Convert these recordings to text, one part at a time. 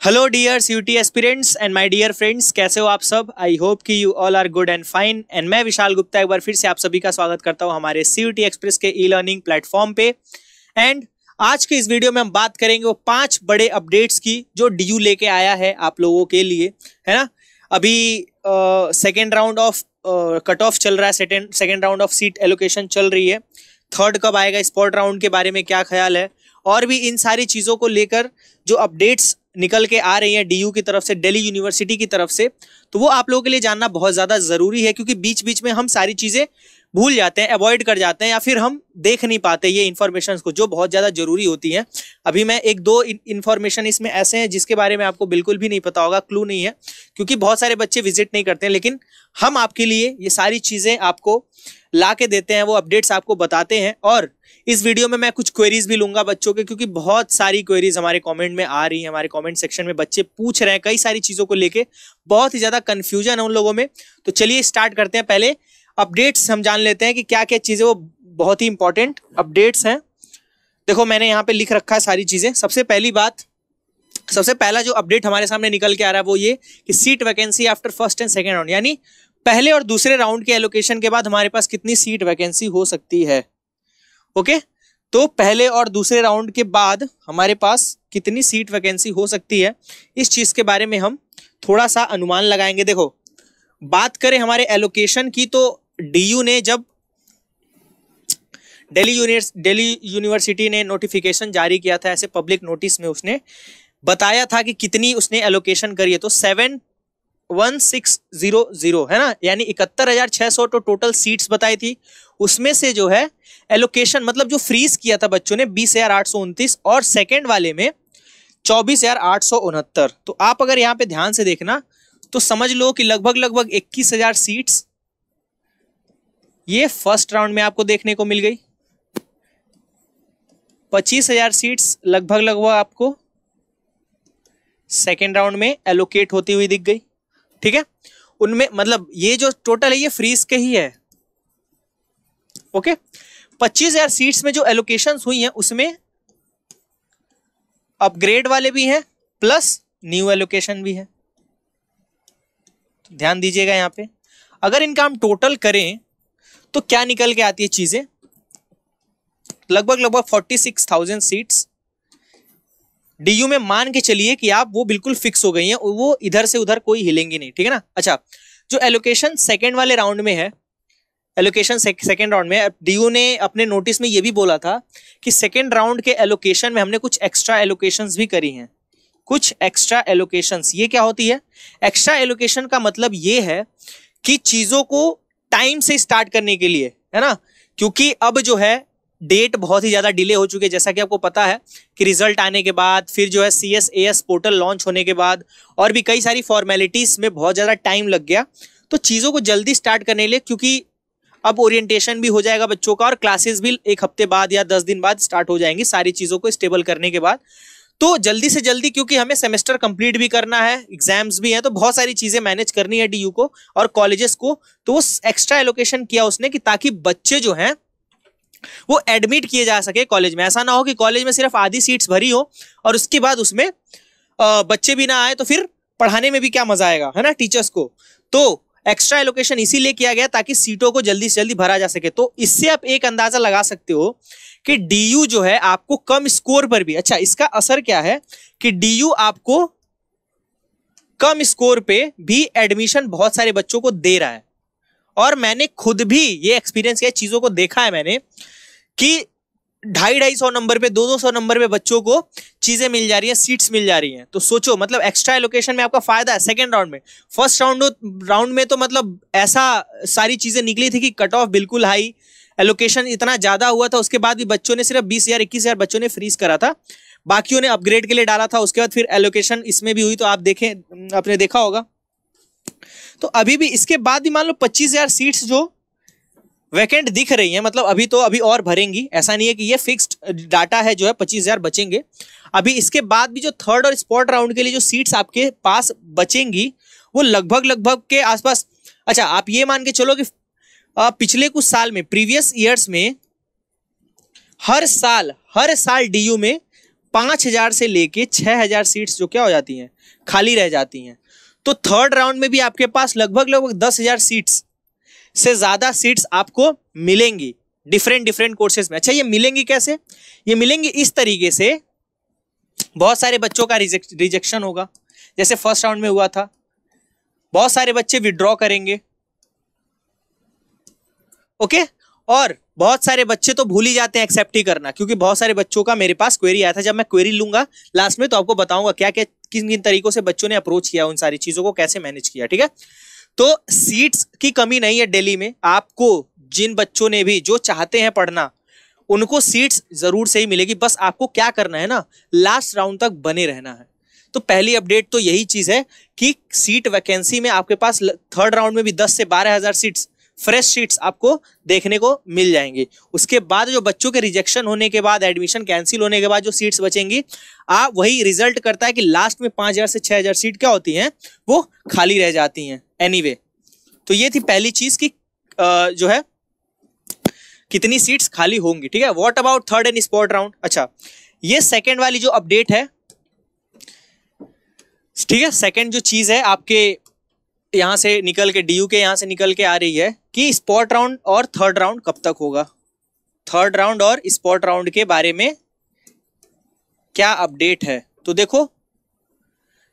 Hello dear CUT aspirants and my dear friends, कैसे हो आप सब। आई होप कि you all are good and fine. And मैं विशाल गुप्ता एक बार फिर से आप सभी का स्वागत करता हूं हमारे सीयूटी एक्सप्रेस के ई लर्निंग प्लेटफॉर्म पे। एंड आज के इस वीडियो में हम बात करेंगे वो 5 बड़े अपडेट्स की जो डीयू लेके आया है आप लोगों के लिए, है ना। अभी second round of cut off चल रहा है, second round of seat allocation चल रही है। थर्ड कब आएगा, स्पॉट राउंड के बारे में क्या ख्याल है, और भी इन सारी चीज़ों को लेकर जो अपडेट्स निकल के आ रही हैं डीयू की तरफ से, दिल्ली यूनिवर्सिटी की तरफ से, तो वो आप लोगों के लिए जानना बहुत ज़्यादा ज़रूरी है। क्योंकि बीच बीच में हम सारी चीज़ें भूल जाते हैं, अवॉइड कर जाते हैं, या फिर हम देख नहीं पाते ये इन्फॉर्मेशन को जो बहुत ज़्यादा ज़रूरी होती हैं। अभी मैं एक दो इन्फॉर्मेशन इसमें ऐसे हैं जिसके बारे में आपको बिल्कुल भी नहीं पता होगा, क्लू नहीं है, क्योंकि बहुत सारे बच्चे विजिट नहीं करते हैं। लेकिन हम आपके लिए ये सारी चीज़ें आपको ला के देते हैं, वो अपडेट्स आपको बताते हैं। और इस वीडियो में मैं कुछ क्वेरीज भी लूंगा बच्चों के, क्योंकि बहुत सारी क्वेरीज हमारे कमेंट में आ रही हैं, हमारे कमेंट सेक्शन में बच्चे पूछ रहे हैं कई सारी चीज़ों को लेके, बहुत ही ज़्यादा कन्फ्यूजन है उन लोगों में। तो चलिए स्टार्ट करते हैं। पहले अपडेट्स हम जान लेते हैं कि क्या क्या चीज़ें वो बहुत ही इंपॉर्टेंट अपडेट्स हैं। देखो मैंने यहाँ पे लिख रखा है सारी चीज़ें। सबसे पहला जो अपडेट हमारे सामने निकल के आ रहा है वो ये कि seat vacancy after first and second round, यानी पहले और दूसरे राउंड के एलोकेशन के बाद हमारे पास कितनी सीट वैकेंसी हो सकती है। ओके, तो पहले और दूसरे राउंड के बाद हमारे पास कितनी सीट वैकेंसी हो सकती है, इस चीज के बारे में हम थोड़ा सा अनुमान लगाएंगे। देखो बात करें हमारे एलोकेशन की, तो डीयू ने जब दिल्ली यूनिवर्सिटी ने नोटिफिकेशन जारी किया था, ऐसे पब्लिक नोटिस में उसने बताया था कि कितनी उसने एलोकेशन करी है, तो 71600 है ना, यानी 71,600 तो टोटल सीट्स बताई थी। उसमें से जो है एलोकेशन मतलब जो फ्रीज किया था बच्चों ने 20,829, और सेकेंड वाले में 24,869। तो आप अगर यहाँ पे ध्यान से देखना तो समझ लो कि लगभग 21,000 सीट्स ये फर्स्ट राउंड में आपको देखने को मिल गई। 25,000 सीट्स लगभग आपको सेकेंड राउंड में एलोकेट होती हुई दिख गई। ठीक है, उनमें मतलब ये जो टोटल है ये फ्रीज के ही है। ओके, 25,000 सीट्स में जो एलोकेशंस हुई हैं उसमें अपग्रेड वाले भी हैं प्लस न्यू एलोकेशन भी है। तो ध्यान दीजिएगा यहाँ पे, अगर इनका हम टोटल करें तो क्या निकल के आती है चीजें, लगभग 46,000 सीट्स डीयू में मान के चलिए कि आप वो बिल्कुल फिक्स हो गई हैं, वो इधर से उधर कोई हिलेंगी नहीं। ठीक है ना। अच्छा, जो एलोकेशन सेकेंड वाले राउंड में है, एलोकेशन सेकेंड राउंड में डीयू ने अपने नोटिस में ये भी बोला था कि सेकेंड राउंड के एलोकेशन में हमने कुछ एक्स्ट्रा एलोकेशंस भी करी हैं। कुछ एक्स्ट्रा एलोकेशंस, ये क्या होती है? एक्स्ट्रा एलोकेशन का मतलब ये है कि चीजों को टाइम से स्टार्ट करने के लिए, है ना, क्योंकि अब जो है डेट बहुत ही ज़्यादा डिले हो चुकी है। जैसा कि आपको पता है कि रिजल्ट आने के बाद, फिर जो है CSAS पोर्टल लॉन्च होने के बाद, और भी कई सारी फॉर्मेलिटीज में बहुत ज़्यादा टाइम लग गया। तो चीज़ों को जल्दी स्टार्ट करने के लिए, क्योंकि अब ओरिएंटेशन भी हो जाएगा बच्चों का, और क्लासेस भी 1 हफ्ते बाद या 10 दिन बाद स्टार्ट हो जाएंगी सारी चीज़ों को स्टेबल करने के बाद। तो जल्दी से जल्दी, क्योंकि हमें सेमेस्टर कंप्लीट भी करना है, एग्जाम्स भी हैं, तो बहुत सारी चीज़ें मैनेज करनी है डीयू को और कॉलेजेस को, तो वो एक्स्ट्रा एलोकेशन किया उसने कि ताकि बच्चे जो हैं वो एडमिट किए जा सके कॉलेज में। ऐसा ना हो कि कॉलेज में सिर्फ आधी सीट्स भरी हो और उसके बाद उसमें बच्चे भी ना आए, तो फिर पढ़ाने में भी क्या मजा आएगा, है ना, टीचर्स को। तो एक्स्ट्रा एलोकेशन इसीलिए किया गया ताकि सीटों को जल्दी से जल्दी भरा जा सके। तो इससे आप एक अंदाजा लगा सकते हो कि डीयू जो है आपको कम स्कोर पर भी, अच्छा इसका असर क्या है कि डीयू आपको कम स्कोर पे भी एडमिशन बहुत सारे बच्चों को दे रहा है। और मैंने खुद भी ये एक्सपीरियंस किया, चीजों को देखा है मैंने कि 250 नंबर पे, 200 नंबर पे बच्चों को चीजें मिल जा रही हैं, सीट्स मिल जा रही हैं। तो सोचो, मतलब एक्स्ट्रा एलोकेशन में आपका फायदा है सेकंड राउंड में। फर्स्ट राउंड में तो मतलब ऐसा सारी चीजें निकली थी कि कट ऑफ बिल्कुल हाई, एलोकेशन इतना ज्यादा हुआ था, उसके बाद भी बच्चों ने सिर्फ 20,000 21,000 बच्चों ने फ्रीज करा था, बाकियों ने अपग्रेड के लिए डाला था। उसके बाद फिर एलोकेशन इसमें भी हुई, तो आप देखें, आपने देखा होगा। तो अभी भी इसके बाद भी मान लो 25,000 सीट्स जो वैकेंट दिख रही हैं, मतलब अभी और भरेंगी, ऐसा नहीं है कि ये फिक्स्ड डाटा है जो है 25,000 बचेंगे। अभी इसके बाद भी जो थर्ड और स्पॉट राउंड के लिए जो सीट्स आपके पास बचेंगी वो लगभग के आसपास। अच्छा, आप ये मान के चलो कि पिछले कुछ साल में, प्रीवियस ईयर्स में हर साल डीयू में 5,000 से लेके 6,000 सीट्स जो क्या हो जाती हैं, खाली रह जाती हैं। तो थर्ड राउंड में भी आपके पास लगभग 10,000 सीट्स से ज्यादा सीट्स आपको मिलेंगी डिफरेंट कोर्सेज में। अच्छा, ये मिलेंगी कैसे? ये मिलेंगी इस तरीके से, बहुत सारे बच्चों का रिजेक्शन होगा, जैसे फर्स्ट राउंड में हुआ था। बहुत सारे बच्चे विड्रॉ करेंगे, ओके। और बहुत सारे बच्चे तो भूल ही जाते हैं एक्सेप्ट ही करना, क्योंकि बहुत सारे बच्चों का मेरे पास क्वेरी आया था। जब मैं क्वेरी लूंगा लास्ट में तो आपको बताऊंगा क्या क्या किन किन तरीकों से बच्चों ने अप्रोच किया, उन सारी चीजों को कैसे मैनेज किया, ठीक है। तो सीट्स की कमी नहीं है दिल्ली में। आपको जिन बच्चों ने भी जो चाहते हैं पढ़ना, उनको सीट्स जरूर से ही मिलेगी। बस आपको क्या करना है ना, लास्ट राउंड तक बने रहना है। तो पहली अपडेट तो यही चीज है कि सीट वैकेंसी में आपके पास थर्ड राउंड में भी 10 से 12,000 सीट्स, फ्रेश सीट्स आपको देखने को मिल जाएंगी। उसके बाद जो बच्चों के रिजेक्शन होने के बाद, एडमिशन कैंसिल होने के बाद जो सीट्स बचेंगी, वही रिजल्ट करता है कि लास्ट में 5,000 से 6,000 सीट क्या होती हैं, वो खाली रह जाती हैं एनीवे। तो ये थी पहली चीज की जो है कितनी सीट्स खाली होंगी, ठीक है। What about third and spot round? अच्छा, ये सेकंड वाली जो अपडेट है, ठीक है, सेकंड जो चीज है आपके यहां से निकल के, डीयू के यहां से निकल के आ रही है कि स्पॉट राउंड और थर्ड राउंड कब तक होगा। थर्ड राउंड और स्पॉट राउंड के बारे में क्या अपडेट है? तो देखो,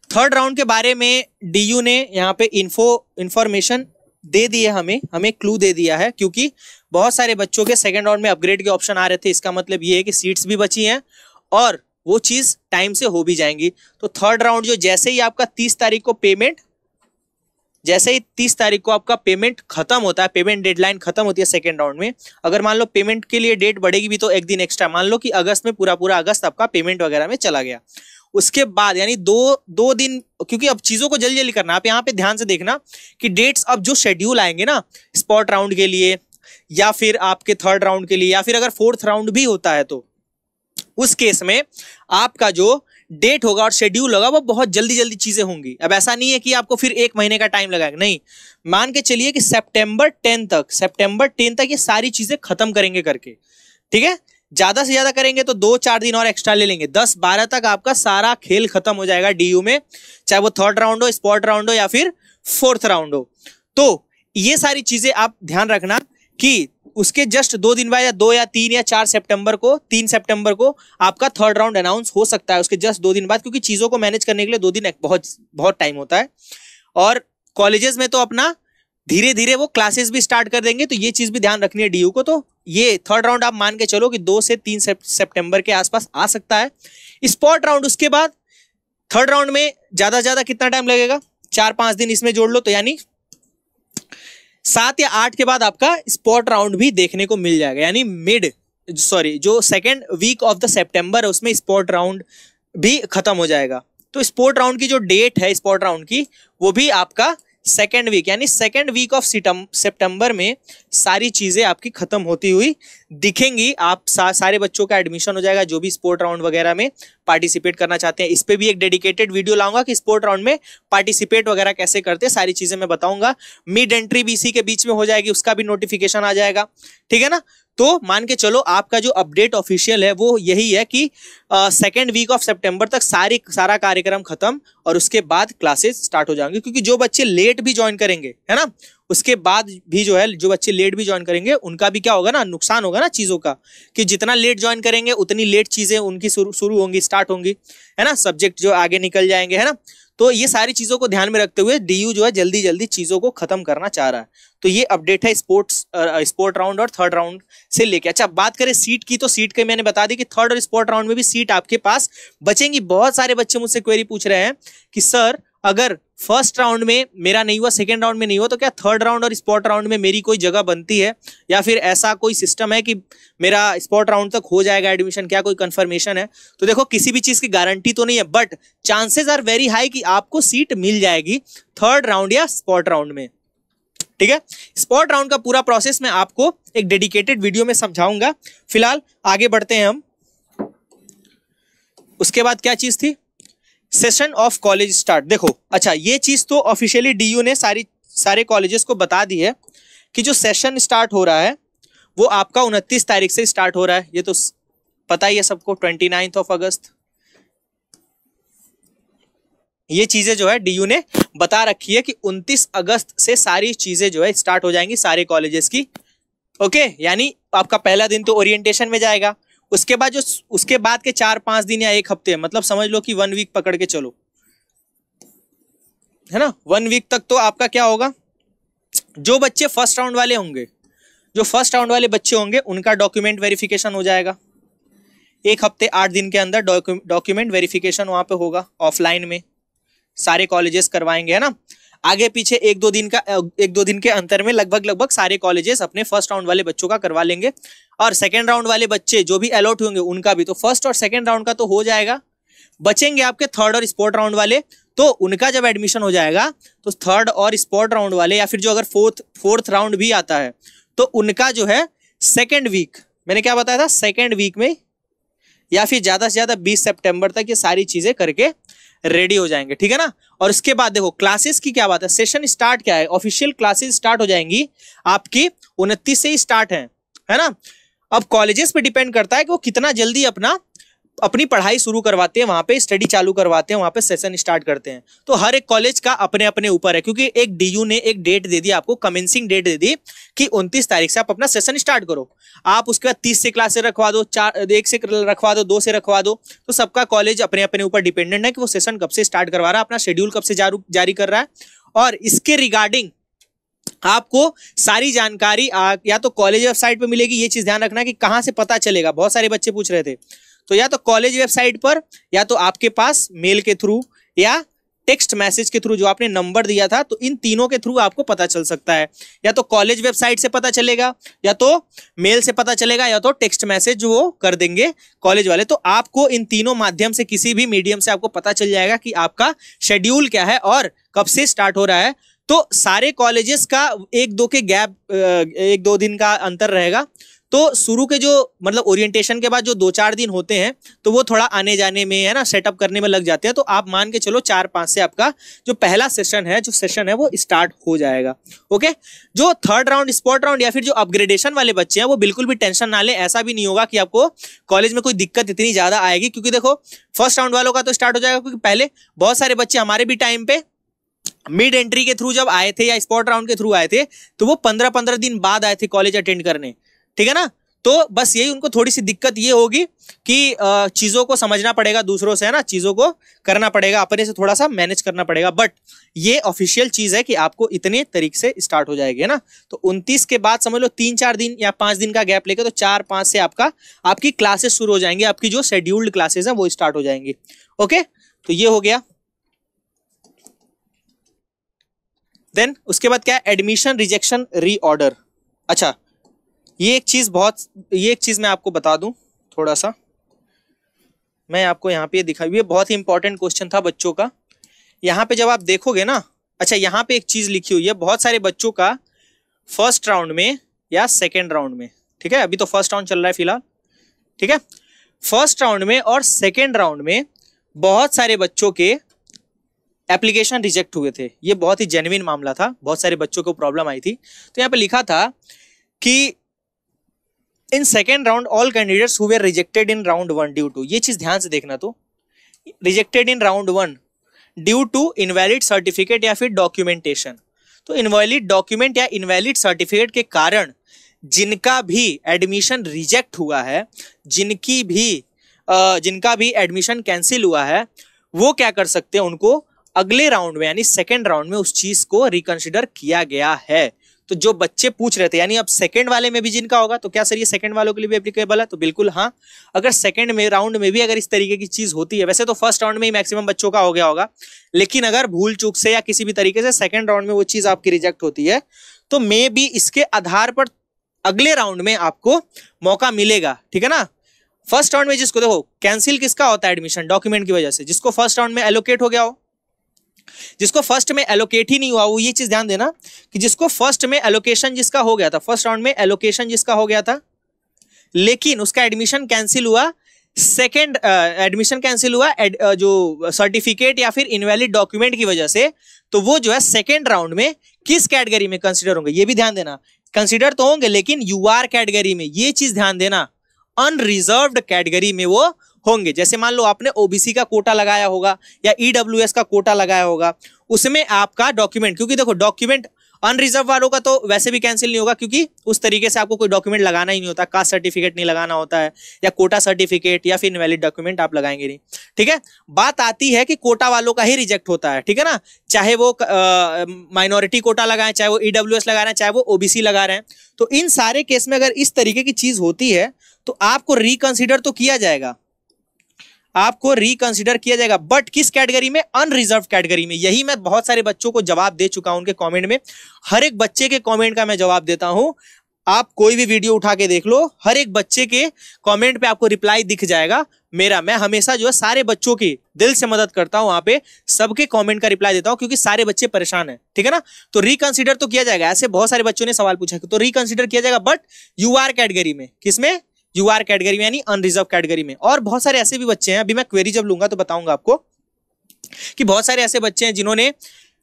थर्ड राउंड के बारे में डीयू ने यहाँ पे इंफॉर्मेशन दे दी है, हमें क्लू दे दिया है, क्योंकि बहुत सारे बच्चों के सेकंड राउंड में अपग्रेड के ऑप्शन आ रहे थे। इसका मतलब ये है कि सीट्स भी बची हैं और वो चीज टाइम से हो भी जाएंगी। तो थर्ड राउंड जो जैसे ही आपका 30 तारीख को पेमेंट, जैसे ही 30 तारीख को आपका पेमेंट खत्म होता है, पेमेंट डेडलाइन खत्म होती है सेकंड राउंड में। अगर मान लो पेमेंट के लिए डेट बढ़ेगी भी तो एक दिन एक्स्ट्रा, मान लो कि अगस्त में पूरा अगस्त आपका पेमेंट वगैरह में चला गया, उसके बाद यानी दो दिन, क्योंकि अब चीजों को जल्दी जल्दी करना। आप यहाँ पे ध्यान से देखना कि डेट्स अब जो शेड्यूल आएंगे ना स्पॉट राउंड के लिए, या फिर आपके थर्ड राउंड के लिए, या फिर अगर फोर्थ राउंड भी होता है तो उस केस में आपका जो डेट होगा और शेड्यूल होगा वो बहुत जल्दी जल्दी चीजें होंगी। अब ऐसा नहीं है कि आपको फिर 1 महीने का टाइम लगाएगा, नहीं, मान के चलिए कि सितंबर 10 तक ये सारी चीजें खत्म करेंगे करके, ठीक है। ज्यादा से ज्यादा करेंगे तो 2-4 दिन और एक्स्ट्रा ले लेंगे, 10-12 तक आपका सारा खेल खत्म हो जाएगा डीयू में, चाहे वो थर्ड राउंड हो, स्पॉट राउंड हो या फिर फोर्थ राउंड हो। तो ये सारी चीजें आप ध्यान रखना कि उसके जस्ट 2 दिन बाद, या 2 या 3 या 3 सितंबर को आपका थर्ड राउंड अनाउंस हो सकता है, उसके जस्ट 2 दिन बाद, क्योंकि चीजों को मैनेज करने के लिए 2 दिन बहुत टाइम होता है। और कॉलेजेस में तो अपना धीरे धीरे वो क्लासेस भी स्टार्ट कर देंगे, तो ये चीज भी ध्यान रखनी है डीयू को। तो ये थर्ड राउंड आप मान के चलो कि 2 से 3 सितंबर के आसपास आ सकता है। स्पॉट राउंड उसके बाद, थर्ड राउंड में ज्यादा कितना टाइम लगेगा, 4-5 दिन इसमें जोड़ लो, तो यानी 7 या 8 के बाद आपका स्पॉट राउंड भी देखने को मिल जाएगा, यानी जो second week of the September है उसमें स्पॉट राउंड भी खत्म हो जाएगा। तो स्पॉट राउंड की जो डेट है स्पॉट राउंड की, वो भी आपका सेकेंड वीक, यानी सेकेंड वीक ऑफ सितंबर में सारी चीजें आपकी खत्म होती हुई दिखेंगी। आप सारे बच्चों का एडमिशन हो जाएगा जो भी स्पोर्ट राउंड वगैरह में पार्टिसिपेट करना चाहते हैं। इस पे भी एक डेडिकेटेड वीडियो लाऊंगा कि स्पोर्ट राउंड में पार्टिसिपेट वगैरह कैसे करते हैं, सारी चीजें मैं बताऊंगा। मिड एंट्री भी इसी के बीच में हो जाएगी, उसका भी नोटिफिकेशन आ जाएगा, ठीक है ना। तो मान के चलो आपका जो अपडेट ऑफिशियल है वो यही है कि सेकेंड वीक ऑफ सितंबर तक सारा कार्यक्रम खत्म और उसके बाद क्लासेस स्टार्ट हो जाएंगे। क्योंकि जो बच्चे लेट भी ज्वाइन करेंगे, है ना, उसके बाद भी जो है जो बच्चे लेट भी ज्वाइन करेंगे उनका भी क्या होगा ना, नुकसान होगा ना चीजों का, कि जितना लेट ज्वाइन करेंगे उतनी लेट चीजें उनकी शुरू होंगी, स्टार्ट होंगी, है ना, सब्जेक्ट जो आगे निकल जाएंगे, है ना। तो ये सारी चीजों को ध्यान में रखते हुए डीयू जो है जल्दी जल्दी चीजों को खत्म करना चाह रहा है। तो ये अपडेट है स्पोर्ट राउंड और थर्ड राउंड से लेके। अच्छा, बात करें सीट की, तो सीट के मैंने बता दी कि थर्ड और स्पोर्ट राउंड में भी सीट आपके पास बचेंगी। बहुत सारे बच्चे मुझसे क्वेरी पूछ रहे हैं कि सर अगर फर्स्ट राउंड में मेरा नहीं हुआ, सेकेंड राउंड में नहीं हुआ, तो क्या थर्ड राउंड और स्पॉट राउंड में मेरी कोई जगह बनती है, या फिर ऐसा कोई सिस्टम है कि मेरा स्पॉट राउंड तक हो जाएगा एडमिशन, क्या कोई कंफर्मेशन है। तो देखो, किसी भी चीज की गारंटी तो नहीं है, but chances are very high कि आपको सीट मिल जाएगी थर्ड राउंड या स्पॉट राउंड में, ठीक है। स्पॉट राउंड का पूरा प्रोसेस मैं आपको एक डेडिकेटेड वीडियो में समझाऊंगा। फिलहाल आगे बढ़ते हैं हम। उसके बाद क्या चीज थी, सेशन ऑफ कॉलेज स्टार्ट। देखो, अच्छा, ये चीज तो ऑफिशियली डीयू ने सारे कॉलेजेस को बता दी है कि जो सेशन स्टार्ट हो रहा है वो आपका 29 तारीख से स्टार्ट हो रहा है। ये तो पता ही है सबको, 29 ऑफ अगस्त, ये चीजें जो है डीयू ने बता रखी है कि 29 अगस्त से सारी चीजें जो है स्टार्ट हो जाएंगी सारे कॉलेजेस की। ओके, यानी आपका पहला दिन तो ओरिएंटेशन में जाएगा, उसके बाद उसके बाद के 4-5 दिन या एक हफ्ते, मतलब समझ लो कि 1 वीक पकड़ के चलो, है ना। 1 वीक तक तो आपका क्या होगा, जो बच्चे फर्स्ट राउंड वाले होंगे, जो फर्स्ट राउंड वाले बच्चे होंगे उनका डॉक्यूमेंट वेरिफिकेशन हो जाएगा। 1 हफ्ते 8 दिन के अंदर डॉक्यूमेंट वेरिफिकेशन वहां पे होगा, ऑफलाइन में सारे कॉलेजेस करवाएंगे, है ना। आगे पीछे 1-2 दिन के अंतर में लगभग सारे कॉलेजेस अपने फर्स्ट राउंड वाले बच्चों का करवा लेंगे। और सेकेंड राउंड वाले बच्चे जो भी अलॉट होंगे उनका भी, तो फर्स्ट और सेकेंड राउंड का तो हो जाएगा। बचेंगे आपके थर्ड और स्पॉट राउंड वाले, तो उनका जब एडमिशन हो जाएगा तो थर्ड और स्पॉट राउंड वाले, या फिर जो अगर फोर्थ राउंड भी आता है तो उनका जो है सेकेंड वीक, मैंने क्या बताया था, सेकेंड वीक में या फिर ज्यादा से ज्यादा 20 सितंबर तक ये सारी चीजें करके रेडी हो जाएंगे, ठीक है ना। और उसके बाद देखो क्लासेस की क्या बात है, सेशन स्टार्ट क्या है, ऑफिशियल क्लासेस स्टार्ट हो जाएंगी आपकी 29 से ही स्टार्ट है ना। अब कॉलेजेस पे डिपेंड करता है कि वो कितना जल्दी अपनी पढ़ाई शुरू करवाते हैं, वहां पे स्टडी चालू करवाते हैं, वहां पे सेशन स्टार्ट करते हैं। तो हर एक कॉलेज का अपने अपने ऊपर है, क्योंकि एक डीयू ने एक डेट दे दी आपको, कमेंसिंग डेट दे दी कि 29 तारीख से आप अपना सेशन स्टार्ट करो। आप उसके बाद 30 से क्लास रखवा दो, 1 से रखवा दो, 2 से रखवा दो, तो सबका कॉलेज अपने अपने ऊपर डिपेंडेंट है कि वो सेशन कब से स्टार्ट करवा रहा है, अपना शेड्यूल कब से जारी कर रहा है। और इसके रिगार्डिंग आपको सारी जानकारी या तो कॉलेज वेबसाइट पे मिलेगी, ये चीज ध्यान रखना कि कहां से पता चलेगा, बहुत सारे बच्चे पूछ रहे थे। तो या तो कॉलेज वेबसाइट पर, या तो आपके पास मेल के थ्रू, या टेक्स्ट मैसेज के थ्रू जो आपने नंबर दिया था, तो इन तीनों के थ्रू आपको पता चल सकता है। या तो कॉलेज वेबसाइट से पता चलेगा, या तो मेल से पता चलेगा, या तो टेक्स्ट मैसेज जो वो कर देंगे कॉलेज वाले। तो आपको इन तीनों माध्यम से, किसी भी मीडियम से आपको पता चल जाएगा कि आपका शेड्यूल क्या है और कब से स्टार्ट हो रहा है। तो सारे कॉलेजेस का 1-2 दिन का अंतर रहेगा। तो शुरू के जो मतलब ओरिएंटेशन के बाद जो 2-4 दिन होते हैं, तो वो थोड़ा आने जाने में, है ना, सेटअप करने में लग जाते हैं। तो आप मान के चलो 4-5 से आपका जो पहला सेशन है वो स्टार्ट हो जाएगा। ओके, जो थर्ड राउंड, स्पॉट राउंड या फिर जो अपग्रेडेशन वाले बच्चे हैं, वो बिल्कुल भी टेंशन ना ले। ऐसा भी नहीं होगा कि आपको कॉलेज में कोई दिक्कत इतनी ज्यादा आएगी, क्योंकि देखो फर्स्ट राउंड वालों का तो स्टार्ट हो जाएगा, क्योंकि पहले बहुत सारे बच्चे हमारे भी टाइम पे मिड एंट्री के थ्रू जब आए थे या स्पॉट राउंड के थ्रू आए थे, तो वो 15-15 दिन बाद आए थे कॉलेज अटेंड करने, ठीक है ना। तो बस यही उनको थोड़ी सी दिक्कत ये होगी कि चीजों को समझना पड़ेगा दूसरों से, है ना, चीजों को करना पड़ेगा, अपने से थोड़ा सा मैनेज करना पड़ेगा। बट ये ऑफिशियल चीज है कि आपको इतने तरीके से स्टार्ट हो जाएगी, है ना। तो 29 के बाद समझ लो 3-4 दिन या 5 दिन का गैप लेके, तो 4-5 से आपकी क्लासेस शुरू हो जाएंगी, आपकी जो शेड्यूल्ड क्लासेस है वो स्टार्ट हो जाएंगी। ओके, तो ये हो गया। देन उसके बाद क्या है, एडमिशन रिजेक्शन रीऑर्डर। अच्छा, ये एक चीज मैं आपको बता दूं, थोड़ा सा मैं आपको यहाँ पे दिखा, ये बहुत ही इंपॉर्टेंट क्वेश्चन था बच्चों का। यहाँ पे जब आप देखोगे ना, अच्छा यहाँ पे एक चीज लिखी हुई है, बहुत सारे बच्चों का फर्स्ट राउंड में या सेकेंड राउंड में, ठीक है, अभी तो फर्स्ट राउंड चल रहा है फिलहाल, ठीक है, फर्स्ट राउंड में और सेकेंड राउंड में बहुत सारे बच्चों के एप्लीकेशन रिजेक्ट हुए थे। ये बहुत ही जेन्युइन मामला था, बहुत सारे बच्चों को प्रॉब्लम आई थी। तो यहाँ पे लिखा था कि in second round all candidates who were rejected in round 1 due to, ये चीज ध्यान से देखना, तो rejected in round 1 due to invalid certificate या फिर डॉक्यूमेंटेशन। तो इनवैलिड डॉक्यूमेंट या इनवैलिड सर्टिफिकेट के कारण जिनका भी एडमिशन रिजेक्ट हुआ है, जिनका भी एडमिशन कैंसिल हुआ है, वो क्या कर सकते हैं, उनको अगले राउंड में यानी सेकेंड राउंड में उस चीज को रिकंसिडर किया गया है। तो जो बच्चे पूछ रहे थे, यानी अब सेकंड वाले में भी जिनका होगा, तो क्या सर ये सेकंड वालों के लिए भी एप्लीकेबल है, तो बिल्कुल हाँ। अगर सेकंड में राउंड में भी अगर इस तरीके की चीज होती है, वैसे तो फर्स्ट राउंड में ही मैक्सिमम बच्चों का हो गया होगा, लेकिन अगर भूल चूक से या किसी भी तरीके से सेकंड राउंड में वो चीज आपकी रिजेक्ट होती है, तो मे बी इसके आधार पर अगले राउंड में आपको मौका मिलेगा, ठीक है ना। फर्स्ट राउंड में जिसको देखो कैंसिल किसका होता है एडमिशन, डॉक्यूमेंट की वजह से, जिसको फर्स्ट राउंड में एलोकेट हो गया हो, जिसको फर्स्ट में एलोकेट ही नहीं हुआ, वो ये चीज ध्यान देना कि जिसको फर्स्ट में एलोकेशन जिसका हो गया था, फर्स्ट राउंड में एलोकेशन जिसका हो गया था, लेकिन उसका एडमिशन कैंसिल हुआ, सेकंड एडमिशन कैंसिल हुआ जो सर्टिफिकेट या फिर इनवैलिड डॉक्यूमेंट की वजह से, तो वो जो है सेकंड राउंड में किस कैटेगरी में कंसीडर होंगे, ये भी ध्यान देना। कंसीडर तो होंगे लेकिन यूआर कैटेगरी में, ये चीज ध्यान देना, अनरिजर्व्ड कैटेगरी में वो होंगे। जैसे मान लो आपने ओबीसी का कोटा लगाया होगा या ईडब्ल्यूएस का कोटा लगाया होगा, उसमें आपका डॉक्यूमेंट, क्योंकि देखो डॉक्यूमेंट अनरिजर्व वालों का तो वैसे भी कैंसिल नहीं होगा, क्योंकि उस तरीके से आपको कोई डॉक्यूमेंट लगाना ही नहीं होता, कास्ट सर्टिफिकेट नहीं लगाना होता है या कोटा सर्टिफिकेट या फिर इनवैलिड डॉक्यूमेंट आप लगाएंगे नहीं। ठीक है, बात आती है कि कोटा वालों का ही रिजेक्ट होता है, ठीक है ना, चाहे वो माइनॉरिटी कोटा लगाएं, चाहे वो ईडब्ल्यूएस लगा रहे हैं, चाहे वो ओबीसी लगा रहे हैं। तो इन सारे केस में अगर इस तरीके की चीज होती है तो आपको रिकंसिडर तो किया जाएगा, आपको रिकंसिडर किया जाएगा, बट किस कैटेगरी में? अनरिजर्व कैटेगरी में। यही मैं बहुत सारे बच्चों को जवाब दे चुका हूं उनके कमेंट में, हर एक बच्चे के कमेंट का मैं जवाब देता हूं। आप कोई भी वीडियो उठा के देख लो, हर एक बच्चे के कमेंट पे आपको रिप्लाई दिख जाएगा मेरा। मैं हमेशा जो है सारे बच्चों की दिल से मदद करता हूं, वहां पे सबके कमेंट का रिप्लाई देता हूं, क्योंकि सारे बच्चे परेशान हैं, ठीक है ना। तो रिकंसिडर तो किया जाएगा, ऐसे बहुत सारे बच्चों ने सवाल पूछा तो रिकंसिडर किया जाएगा, बट यूआर कैटेगरी में। किसमें? यूआर कैटेगरी में, यानी अनरिजर्व कैटेगरी में। और बहुत सारे ऐसे भी बच्चे हैं, अभी मैं क्वेरी जब लूंगा तो बताऊंगा आपको, कि बहुत सारे ऐसे बच्चे हैं जिन्होंने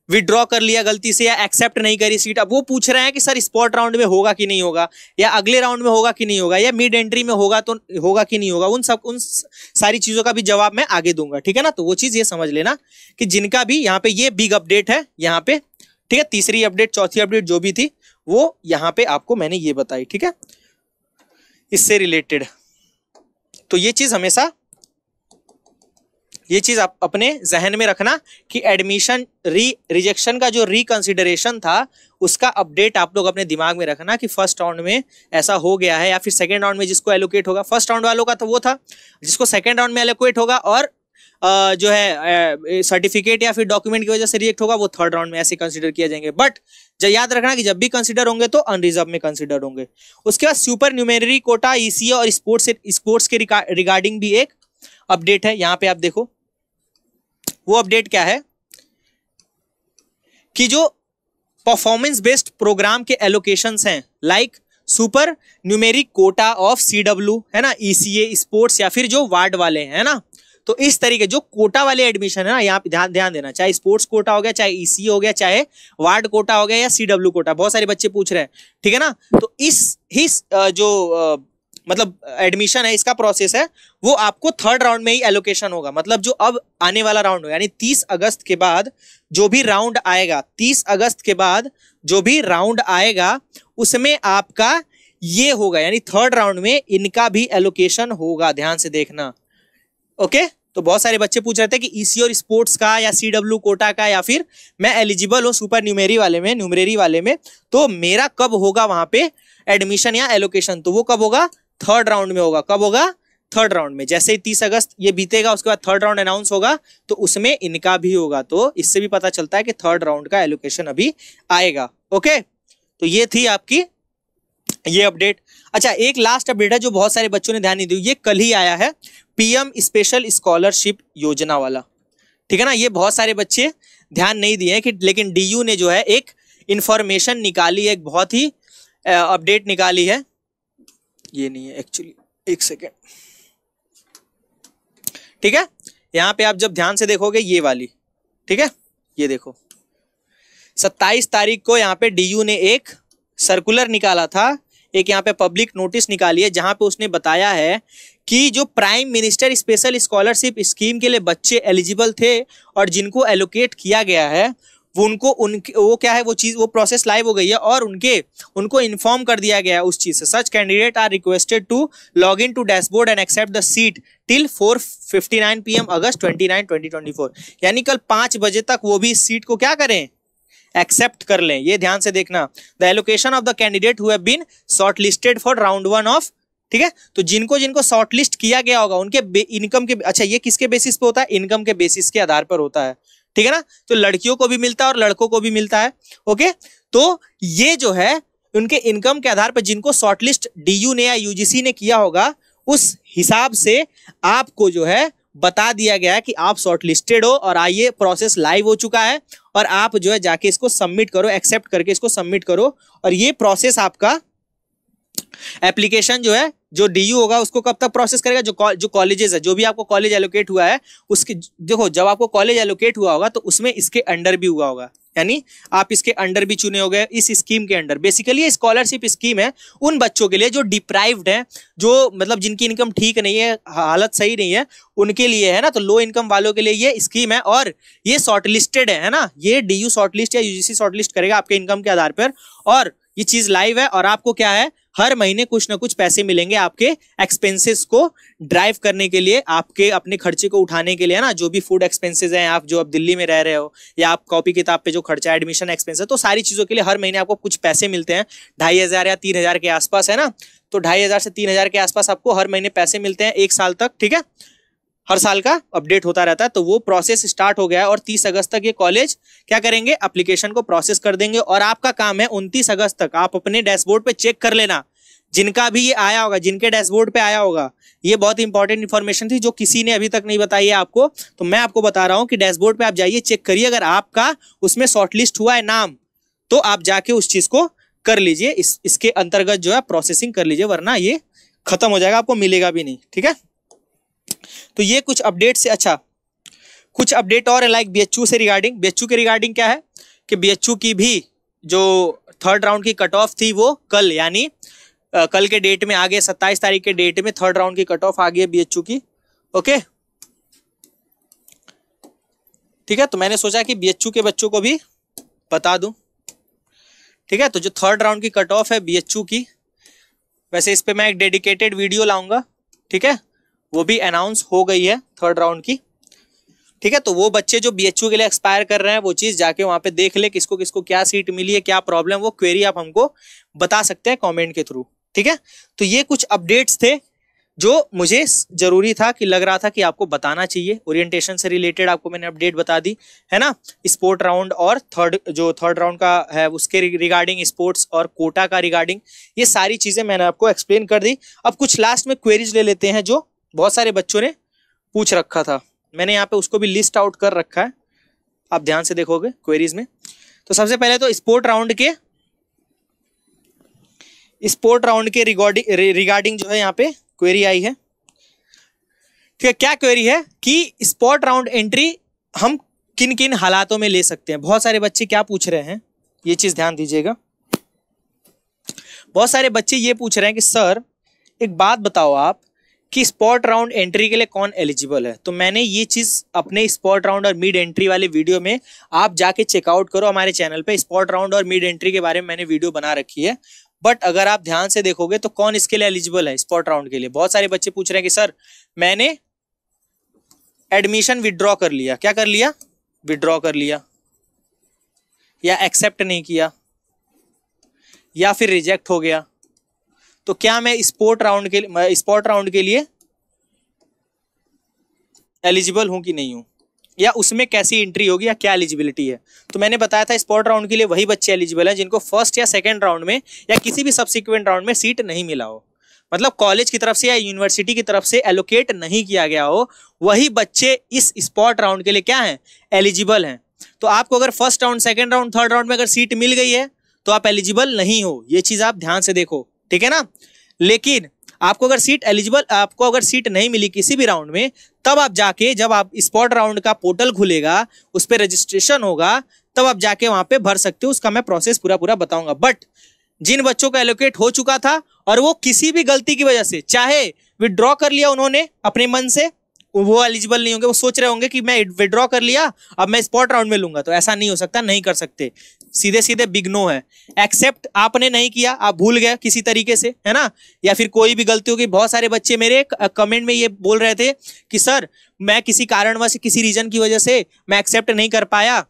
विड्रॉ कर लिया गलती से या एक्सेप्ट नहीं करी सीट। अब वो पूछ रहे हैं कि सर स्पॉट राउंड में होगा कि नहीं होगा, या अगले राउंड में होगा कि नहीं होगा, या मिड एंट्री में होगा तो होगा कि नहीं होगा। उन सारी चीजों का भी जवाब मैं आगे दूंगा, ठीक है ना। तो वो चीज ये समझ लेना कि जिनका भी यहाँ पे ये बिग अपडेट है यहाँ पे, ठीक है, तीसरी अपडेट चौथी अपडेट जो भी थी वो यहाँ पे आपको मैंने ये बताई, ठीक है, इससे रिलेटेड। तो ये चीज हमेशा, ये चीज आप अपने जहन में रखना कि एडमिशन रिजेक्शन का जो रिकंसिडरेशन था उसका अपडेट आप लोग अपने दिमाग में रखना कि फर्स्ट राउंड में ऐसा हो गया है, या फिर सेकंड राउंड में जिसको एलोकेट होगा। फर्स्ट राउंड वालों का तो वो था, जिसको सेकंड राउंड में एलोकेट होगा और जो है सर्टिफिकेट या फिर डॉक्यूमेंट की वजह से रिजेक्ट होगा, वो थर्ड राउंड में ऐसे कंसीडर किए जाएंगे। बट याद रखना कि जब भी कंसीडर होंगे तो अनरिजर्व में कंसीडर होंगे। उसके बाद सुपर न्यूमेररी कोटा, ईसीए और स्पोर्ट्स के रिगार्डिंग भी एक अपडेट है। यहाँ पे आप देखो वो अपडेट क्या है कि जो परफॉर्मेंस बेस्ड प्रोग्राम के एलोकेशंस हैं, like super numeric Kota of CW, है ना, ईसीए, स्पोर्ट्स या फिर जो वार्ड वाले हैं, है ना। तो इस तरीके जो कोटा वाले एडमिशन है ना, यहाँ पे ध्यान देना, चाहे स्पोर्ट्स कोटा हो गया, चाहे ईसीए हो गया, चाहे वार्ड कोटा हो गया या सीडब्ल्यू कोटा, बहुत सारे बच्चे पूछ रहे हैं, ठीक है ना। तो इस जो मतलब एडमिशन है, इसका प्रोसेस है, वो आपको थर्ड राउंड में ही एलोकेशन होगा। मतलब जो अब आने वाला राउंड होगा, यानी 30 अगस्त के बाद जो भी राउंड आएगा, 30 अगस्त के बाद जो भी राउंड आएगा उसमें आपका ये होगा, यानी थर्ड राउंड में इनका भी एलोकेशन होगा। ध्यान से देखना, ओके। तो बहुत सारे बच्चे पूछ रहे थे कि ईसी और स्पोर्ट्स का या सीडब्ल्यू कोटा का, या फिर मैं एलिजिबल हूं सुपर न्यूमेरी वाले में, तो मेरा कब होगा वहां पे एडमिशन या एलोकेशन? तो वो कब होगा? थर्ड राउंड में होगा। कब होगा? थर्ड राउंड में। जैसे ही 30 अगस्त ये बीतेगा उसके बाद थर्ड राउंड अनाउंस होगा, तो उसमें इनका भी होगा। तो इससे भी पता चलता है कि थर्ड राउंड का एलोकेशन अभी आएगा, ओके। तो ये थी आपकी ये अपडेट। अच्छा, एक लास्ट अपडेट है जो बहुत सारे बच्चों ने ध्यान नहीं दिया, ये कल ही आया है, पीएम स्पेशल स्कॉलरशिप योजना वाला, ठीक है ना। ये बहुत सारे बच्चे ध्यान नहीं दिए कि, लेकिन डीयू ने जो है एक इंफॉर्मेशन निकाली है, एक बहुत ही अपडेट निकाली है। ये नहीं है एक्चुअली, एक सेकेंड, ठीक है। यहां पे आप जब ध्यान से देखोगे ये वाली, ठीक है, ये देखो 27 तारीख को यहाँ पे डीयू ने एक सर्कुलर निकाला था, एक यहाँ पे पब्लिक नोटिस निकाली है, जहां पे उसने बताया है कि जो prime minister special scholarship scheme के लिए बच्चे एलिजिबल थे और जिनको एलोकेट किया गया है, वो क्या है, वो चीज, वो प्रोसेस लाइव हो गई है और उनको इन्फॉर्म कर दिया गया है उस चीज से। Such candidate are requested to log in to dashboard and accept the seat till 4:59 PM August 29, 2024। यानी कल 5 बजे तक वो भी इस सीट को क्या करें, एक्सेप्ट कर लें। ये ध्यान से देखना। The allocation of the candidate who have been shortlisted for round 1 off, ठीक है। तो जिनको शॉर्टलिस्ट किया गया होगा उनके इनकम के, अच्छा ये किसके बेसिस पे होता है? इनकम के बेसिस के आधार पर होता है, ठीक है ना। तो लड़कियों को भी मिलता है और लड़कों को भी मिलता है, ओके। तो ये जो है उनके इनकम के आधार पर जिनको शॉर्टलिस्ट डीयू ने या यूजीसी ने किया होगा, उस हिसाब से आपको जो है बता दिया गया है कि आप शॉर्टलिस्टेड हो और आइए प्रोसेस लाइव हो चुका है और आप जो है जाके इसको सबमिट करो, एक्सेप्ट करके इसको सबमिट करो और ये प्रोसेस आपका एप्लीकेशन जो है जो डीयू होगा उसको कब तक प्रोसेस करेगा, जो कॉलेजेस है, जो भी आपको कॉलेज एलोकेट हुआ है उसके, देखो जब आपको कॉलेज एलोकेट हुआ होगा तो उसमें इसके अंडर भी हुआ होगा, यानी आप इसके अंडर भी चुने हो गए इस स्कीम के अंडर। बेसिकली ये स्कॉलरशिप स्कीम है उन बच्चों के लिए जो डिप्राइव्ड हैं, जो मतलब जिनकी इनकम ठीक नहीं है, हालत सही नहीं है, उनके लिए है ना। तो लो इनकम वालों के लिए ये स्कीम है और ये शॉर्टलिस्टेड है ना। ये डीयू शॉर्टलिस्ट या यूजीसी शॉर्टलिस्ट करेगा आपके इनकम के आधार पर, और ये चीज लाइव है। और आपको क्या है, हर महीने कुछ ना कुछ पैसे मिलेंगे आपके एक्सपेंसेस को ड्राइव करने के लिए, आपके अपने खर्चे को उठाने के लिए, है ना। जो भी फूड एक्सपेंसेस हैं, आप जो अब दिल्ली में रह रहे हो, या आप कॉपी किताब पे जो खर्चा, एडमिशन एक्सपेंस है, तो सारी चीजों के लिए हर महीने आपको कुछ पैसे मिलते हैं, 2500 या 3000 के आसपास, है ना। तो 2500 से 3000 के आसपास आपको हर महीने पैसे मिलते हैं 1 साल तक, ठीक है। हर साल का अपडेट होता रहता है। तो वो प्रोसेस स्टार्ट हो गया है और 30 अगस्त तक ये कॉलेज क्या करेंगे, एप्लीकेशन को प्रोसेस कर देंगे। और आपका काम है 29 अगस्त तक आप अपने डैशबोर्ड पे चेक कर लेना, जिनका भी ये आया होगा, जिनके डैशबोर्ड पे आया होगा। ये बहुत इंपॉर्टेंट इन्फॉर्मेशन थी जो किसी ने अभी तक नहीं बताई है आपको, तो मैं आपको बता रहा हूं कि डैशबोर्ड पे आप जाइए, चेक करिए, अगर आपका उसमें शॉर्टलिस्ट हुआ है नाम तो आप जाके उस चीज को कर लीजिए, इसके अंतर्गत जो है प्रोसेसिंग कर लीजिए, वरना ये खत्म हो जाएगा, आपको मिलेगा भी नहीं, ठीक है। तो ये कुछ अपडेट से, अच्छा कुछ अपडेट और है लाइक बीएचयू से रिगार्डिंग। बीएचयू के रिगार्डिंग क्या है कि बीएचयू की भी जो 3rd राउंड की कट ऑफ थी वो कल, यानी कल के डेट में आ गए, 27 तारीख के डेट में 3rd राउंड की कट ऑफ आ गई है बीएचयू की, ओके ठीक है। तो मैंने सोचा कि बीएचयू के बच्चों को भी बता दूं, ठीक है। तो जो 3rd राउंड की कट ऑफ है बीएचयू की, वैसे इस पे मैं एक डेडिकेटेड वीडियो लाऊंगा, ठीक है, वो भी अनाउंस हो गई है 3rd राउंड की, ठीक है। तो वो बच्चे जो बीएचयू के लिए एक्सपायर कर रहे हैं वो चीज जाके वहां पे देख ले, किसको किसको क्या सीट मिली है, क्या प्रॉब्लम, वो क्वेरी आप हमको बता सकते हैं कमेंट के थ्रू, ठीक है। तो ये कुछ अपडेट्स थे जो मुझे जरूरी था, कि लग रहा था कि आपको बताना चाहिए। ओरिएंटेशन से रिलेटेड आपको मैंने अपडेट बता दी, है ना। स्पोर्ट राउंड और जो थर्ड राउंड का है उसके रिगार्डिंग, स्पोर्ट्स और कोटा का रिगार्डिंग, ये सारी चीजें मैंने आपको एक्सप्लेन कर दी। अब कुछ लास्ट में क्वेरीज ले लेते हैं जो बहुत सारे बच्चों ने पूछ रखा था, मैंने यहाँ पे उसको भी लिस्ट आउट कर रखा है, आप ध्यान से देखोगे क्वेरीज में। तो सबसे पहले तो स्पोर्ट राउंड के रिगार्डिंग जो है यहाँ पे क्वेरी आई है, ठीक है। क्या क्वेरी है कि स्पोर्ट राउंड एंट्री हम किन किन हालातों में ले सकते हैं। बहुत सारे बच्चे क्या पूछ रहे हैं, ये चीज ध्यान दीजिएगा। बहुत सारे बच्चे ये पूछ रहे हैं कि सर एक बात बताओ आप कि स्पॉट राउंड एंट्री के लिए कौन एलिजिबल है। तो मैंने ये चीज अपने स्पॉट राउंड और मिड एंट्री वाले वीडियो में, आप जाके चेकआउट करो हमारे चैनल पे, स्पॉट राउंड और मिड एंट्री के बारे में मैंने वीडियो बना रखी है। बट अगर आप ध्यान से देखोगे तो कौन इसके लिए एलिजिबल है स्पॉट राउंड के लिए। बहुत सारे बच्चे पूछ रहे हैं कि सर मैंने एडमिशन विड्रॉ कर लिया, क्या कर लिया, विड्रॉ कर लिया, या एक्सेप्ट नहीं किया, या फिर रिजेक्ट हो गया, तो क्या मैं स्पॉट राउंड के लिए एलिजिबल हूं कि नहीं हूं, या उसमें कैसी एंट्री होगी, या क्या एलिजिबिलिटी है। तो मैंने बताया था स्पॉट राउंड के लिए वही बच्चे एलिजिबल हैं जिनको फर्स्ट या सेकंड राउंड में या किसी भी सब्सिक्वेंट राउंड में सीट नहीं मिला हो, मतलब कॉलेज की तरफ से या यूनिवर्सिटी की तरफ से एलोकेट नहीं किया गया हो, वही बच्चे इस स्पॉट राउंड के लिए क्या है, एलिजिबल हैं। तो आपको अगर first round, second round, third round में अगर सीट मिल गई है तो आप एलिजिबल नहीं हो, ये चीज आप ध्यान से देखो, ठीक है ना। लेकिन आपको अगर सीट नहीं मिली किसी भी राउंड में, तब आप जाके, जब आप स्पॉट राउंड का पोर्टल खुलेगा, उस पर रजिस्ट्रेशन होगा, तब आप जाके वहां पे भर सकते हो। उसका मैं प्रोसेस पूरा बताऊंगा। बट जिन बच्चों का एलोकेट हो चुका था और वो किसी भी गलती की वजह से, चाहे विड्रॉ कर लिया उन्होंने अपने मन से, वो एलिजिबल नहीं होंगे। वो सोच रहे होंगे कि मैं विड्रॉ कर लिया, अब मैं स्पॉट राउंड में लूंगा, तो ऐसा नहीं हो सकता, नहीं कर सकते, सीधे बिग नो है। एक्सेप्ट आपने नहीं किया, आप भूल गए किसी तरीके से, है ना, या फिर कोई भी गलती होगी। बहुत सारे बच्चे मेरे कमेंट में ये बोल रहे थे कि सर मैं किसी कारणवश, किसी रीजन की वजह से मैं एक्सेप्ट नहीं कर पाया,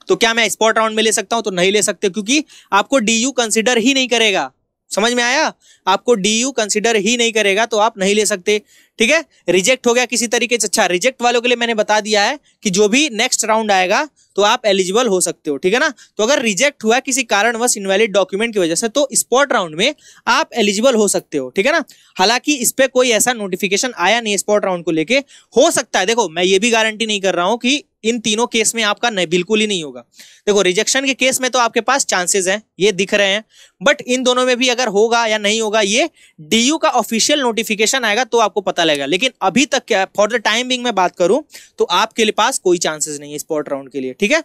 तो क्या मैं स्पॉट राउंड में ले सकता हूं। तो नहीं ले सकते, क्योंकि आपको डीयू कंसिडर ही नहीं करेगा। समझ में आया, आपको डीयू कंसिडर ही नहीं करेगा, तो आप नहीं ले सकते, ठीक है। रिजेक्ट हो गया किसी तरीके से, अच्छा रिजेक्ट वालों के लिए मैंने बता दिया है कि जो भी नेक्स्ट राउंड आएगा तो आप एलिजिबल हो सकते हो, ठीक है ना। तो अगर रिजेक्ट हुआ किसी कारणवश, इनवैलिड डॉक्यूमेंट की वजह से, तो स्पॉट राउंड में आप एलिजिबल हो सकते हो, ठीक है ना। हालांकि इस पे कोई ऐसा नोटिफिकेशन आया नहीं स्पॉट राउंड को लेके, हो सकता है, देखो मैं ये भी गारंटी नहीं कर रहा हूं कि इन तीनों केस में आपका नहीं, बिल्कुल ही नहीं होगा। देखो रिजेक्शन के केस में तो आपके पास चांसेस हैं, ये दिख रहे हैं, बट इन दोनों में भी अगर होगा या नहीं होगा ये डीयू का ऑफिशियल नोटिफिकेशन आएगा तो आपको पता लगेगा। लेकिन अभी तक क्या फॉर द टाइम बिंग मैं बात करूं तो आपके लिए पास कोई चांसेस नहीं है स्पॉट राउंड के लिए, ठीक है,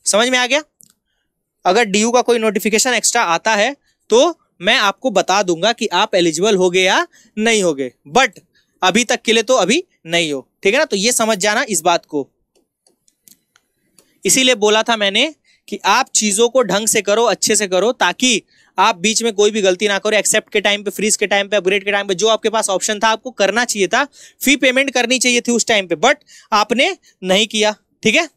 समझ में आ गया। अगर डीयू का कोई नोटिफिकेशन एक्स्ट्रा आता है तो मैं आपको बता दूंगा कि आप एलिजिबल हो गए या नहीं हो गए, बट अभी तक के लिए तो अभी नहीं हो, ठीक है ना। तो ये समझ जाना इस बात को, इसीलिए बोला था मैंने कि आप चीजों को ढंग से करो, अच्छे से करो, ताकि आप बीच में कोई भी गलती ना करो। एक्सेप्ट के टाइम पे, फ्रीज के टाइम पे, अपग्रेड के टाइम पे जो आपके पास ऑप्शन था आपको करना चाहिए था, फी पेमेंट करनी चाहिए थी उस टाइम पे, बट आपने नहीं किया, ठीक है।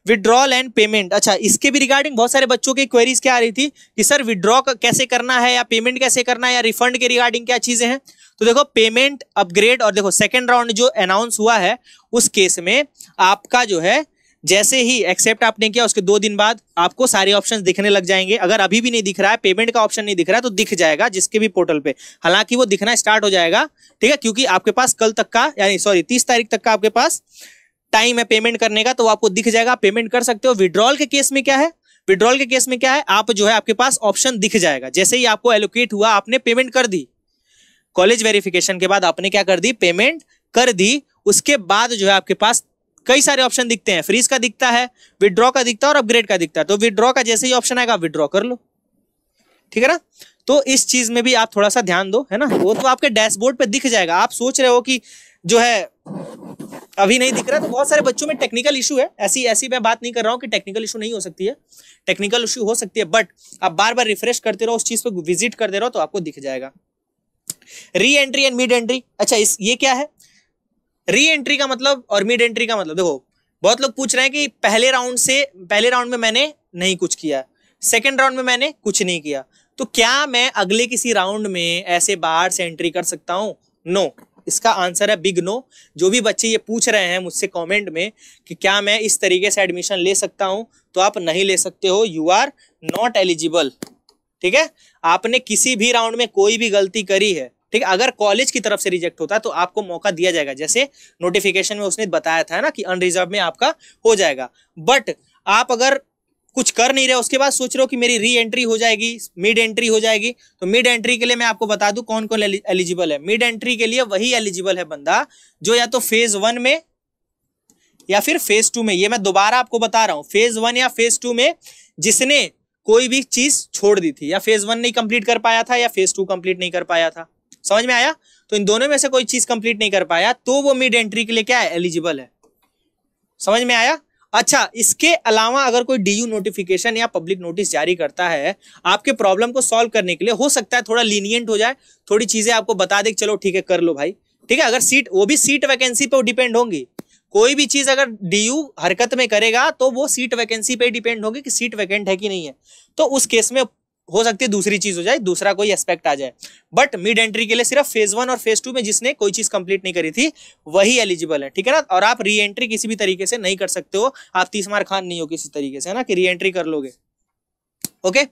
विड्रॉल एंड पेमेंट, अच्छा इसके भी रिगार्डिंग बहुत सारे बच्चों की क्वेरीज क्या आ रही थी कि सर विड्रॉ कैसे करना है या पेमेंट कैसे करना है या रिफंड के रिगार्डिंग क्या चीजें हैं। तो देखो पेमेंट, अपग्रेड और देखो सेकंड राउंड जो अनाउंस हुआ है उस केस में आपका जो है जैसे ही एक्सेप्ट आपने किया उसके 2 दिन बाद आपको सारे ऑप्शंस दिखने लग जाएंगे। अगर अभी भी नहीं दिख रहा है, पेमेंट का ऑप्शन नहीं दिख रहा है, तो दिख जाएगा जिसके भी पोर्टल पे, हालांकि वो दिखना स्टार्ट हो जाएगा, ठीक है, क्योंकि आपके पास कल तक का यानी सॉरी 30 तारीख तक का आपके पास टाइम है पेमेंट करने का, तो आपको दिख जाएगा, पेमेंट कर सकते हो। विड्रॉल के केस में क्या है, विड्रॉल के केस में क्या है, आप जो है आपके पास ऑप्शन दिख जाएगा जैसे ही आपको एलोकेट हुआ, आपने पेमेंट कर दी, कॉलेज वेरिफिकेशन के बाद आपने क्या कर दी, पेमेंट कर दी, उसके बाद जो है आपके पास कई सारे ऑप्शन दिखते हैं, फ्रीज का दिखता है, विड्रॉ का दिखता है और अपग्रेड का दिखता है। तो विड्रॉ का जैसे ही ऑप्शन आएगा विड्रॉ कर लो, ठीक है ना। तो इस चीज में भी आप थोड़ा सा ध्यान दो, है ना, वो तो आपके डैशबोर्ड पे दिख जाएगा। आप सोच रहे हो कि जो है अभी नहीं दिख रहा है, तो बहुत सारे बच्चों में टेक्निकल इशू है, ऐसी मैं बात नहीं कर रहा हूं कि टेक्निकल इशू नहीं हो सकती है, टेक्निकल इशू हो सकती है, बट आप बार बार रिफ्रेश करते रहो, उस चीज पे विजिट करते रहो तो आपको दिख जाएगा। Re entry and mid entry, अच्छा ये क्या है, री एंट्री का मतलब और मिड एंट्री का मतलब, देखो बहुत लोग पूछ रहे हैं कि पहले राउंड में मैंने नहीं कुछ किया, सेकेंड राउंड में मैंने कुछ नहीं किया, तो क्या मैं अगले किसी राउंड में ऐसे बाहर से एंट्री कर सकता हूं? नो, इसका आंसर है बिग नो। जो भी बच्चे ये पूछ रहे हैं मुझसे कमेंट में कि क्या मैं इस तरीके से एडमिशन ले सकता हूं, तो आप नहीं ले सकते हो, यू आर नॉट एलिजिबल, ठीक है। आपने किसी भी राउंड में कोई भी गलती करी है, ठीक है, अगर कॉलेज की तरफ से रिजेक्ट होता है तो आपको मौका दिया जाएगा, जैसे नोटिफिकेशन में उसने बताया था ना कि अनरिजर्व में आपका हो जाएगा, बट आप अगर कुछ कर नहीं रहे उसके बाद सोच रहे हो कि मेरी री एंट्री हो जाएगी, मिड एंट्री हो जाएगी, तो मिड एंट्री के लिए मैं आपको बता दूं कौन कौन एलिजिबल है। मिड एंट्री के लिए वही एलिजिबल है बंदा जो या तो फेज 1 में या फिर फेज 2 में, ये मैं दोबारा आपको बता रहा हूं, फेज 1 या फेज 2 में जिसने कोई भी चीज छोड़ दी थी, या फेज 1 नहीं कंप्लीट कर पाया था या फेज 2 कंप्लीट नहीं कर पाया था, समझ में आया। तो इन दोनों में से कोई चीज कंप्लीट नहीं कर पाया तो वो मिड एंट्री के लिए क्या है, एलिजिबल है, समझ में आया। अच्छा, इसके अलावा अगर कोई डीयू नोटिफिकेशन या पब्लिक नोटिस जारी करता है आपके प्रॉब्लम को सॉल्व करने के लिए, हो सकता है थोड़ा लीनियंट हो जाए, थोड़ी चीजें आपको बता दे कि चलो ठीक है कर लो भाई, ठीक है। अगर सीट, वो भी सीट वैकेंसी पे डिपेंड होंगी, कोई भी चीज अगर डीयू हरकत में करेगा तो वो सीट वैकेंसी पे डिपेंड होगी कि सीट वैकेंट है कि नहीं है, तो उस केस में हो सकती है दूसरी चीज हो जाए, दूसरा कोई एस्पेक्ट आ जाए, बट मिड एंट्री के लिए सिर्फ फेज 1 और फेज 2 में जिसने कोई चीज कंप्लीट नहीं करी थी वही एलिजिबल है, ठीक है ना। और आप री एंट्री किसी भी तरीके से नहीं कर सकते हो, आप 30 मार खान नहीं हो किसी तरीके से, है ना, कि री एंट्री कर लोगे, okay.